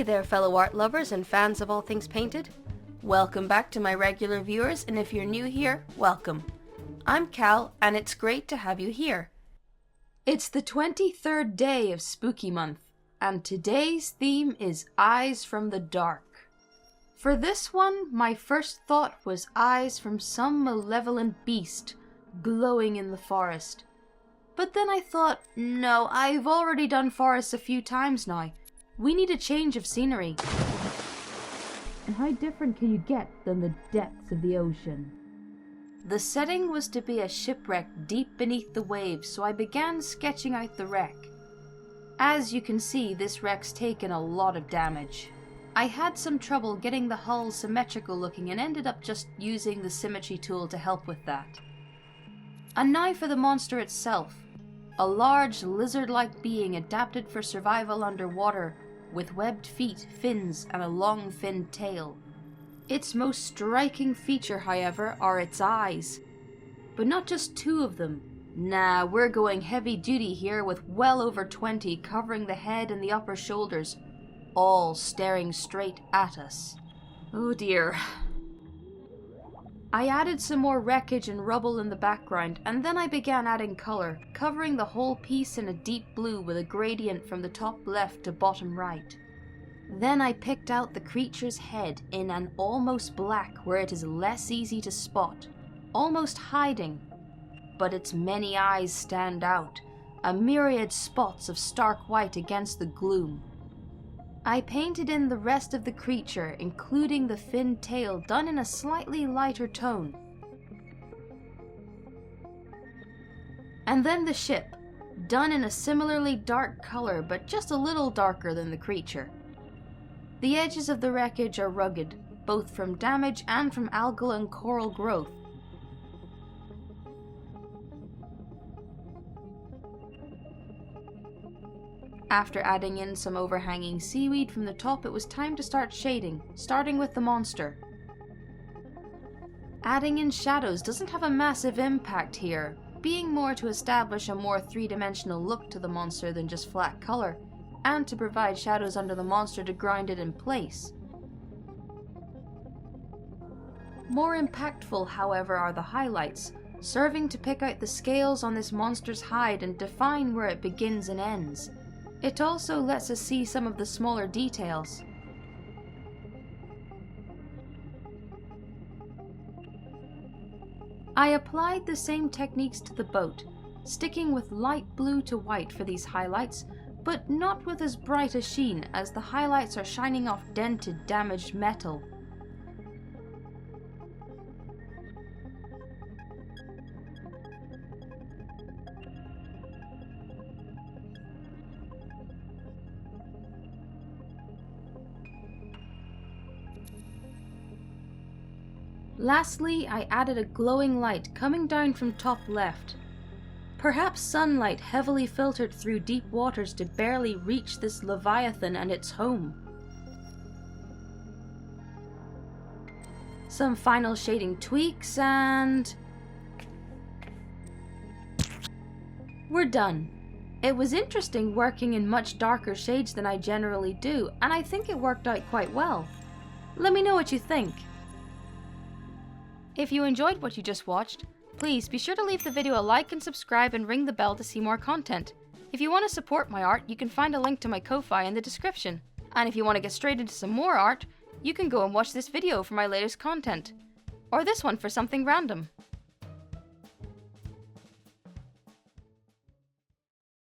Hey there, fellow art lovers and fans of all things painted. Welcome back to my regular viewers, and if you're new here, welcome. I'm Cal, and it's great to have you here. It's the 23rd day of Spooky Month, and today's theme is Eyes from the Dark. For this one, my first thought was eyes from some malevolent beast glowing in the forest. But then I thought, no, I've already done forests a few times now. We need a change of scenery. And how different can you get than the depths of the ocean? The setting was to be a shipwreck deep beneath the waves, so I began sketching out the wreck. As you can see, this wreck's taken a lot of damage. I had some trouble getting the hull symmetrical looking and ended up just using the symmetry tool to help with that. And now for the monster itself. A large lizard-like being adapted for survival underwater, with webbed feet, fins, and a long finned tail. Its most striking feature, however, are its eyes. But not just 2 of them. Nah, we're going heavy duty here with well over 20 covering the head and the upper shoulders, all staring straight at us. Oh dear. I added some more wreckage and rubble in the background, and then I began adding colour, covering the whole piece in a deep blue with a gradient from the top left to bottom right. Then I picked out the creature's head in an almost black where it is less easy to spot, almost hiding. But its many eyes stand out, a myriad spots of stark white against the gloom. I painted in the rest of the creature, including the finned tail, done in a slightly lighter tone. And then the ship, done in a similarly dark color, but just a little darker than the creature. The edges of the wreckage are rugged, both from damage and from algal and coral growth. After adding in some overhanging seaweed from the top, it was time to start shading, starting with the monster. Adding in shadows doesn't have a massive impact here, being more to establish a more three-dimensional look to the monster than just flat colour, and to provide shadows under the monster to ground it in place. More impactful, however, are the highlights, serving to pick out the scales on this monster's hide and define where it begins and ends. It also lets us see some of the smaller details. I applied the same techniques to the boat, sticking with light blue to white for these highlights, but not with as bright a sheen, as the highlights are shining off dented, damaged metal. Lastly, I added a glowing light coming down from top left. Perhaps sunlight heavily filtered through deep waters to barely reach this leviathan and its home. Some final shading tweaks and... we're done. It was interesting working in much darker shades than I generally do, and I think it worked out quite well. Let me know what you think. If you enjoyed what you just watched, please be sure to leave the video a like and subscribe and ring the bell to see more content. If you want to support my art, you can find a link to my Ko-fi in the description. And if you want to get straight into some more art, you can go and watch this video for my latest content. Or this one for something random.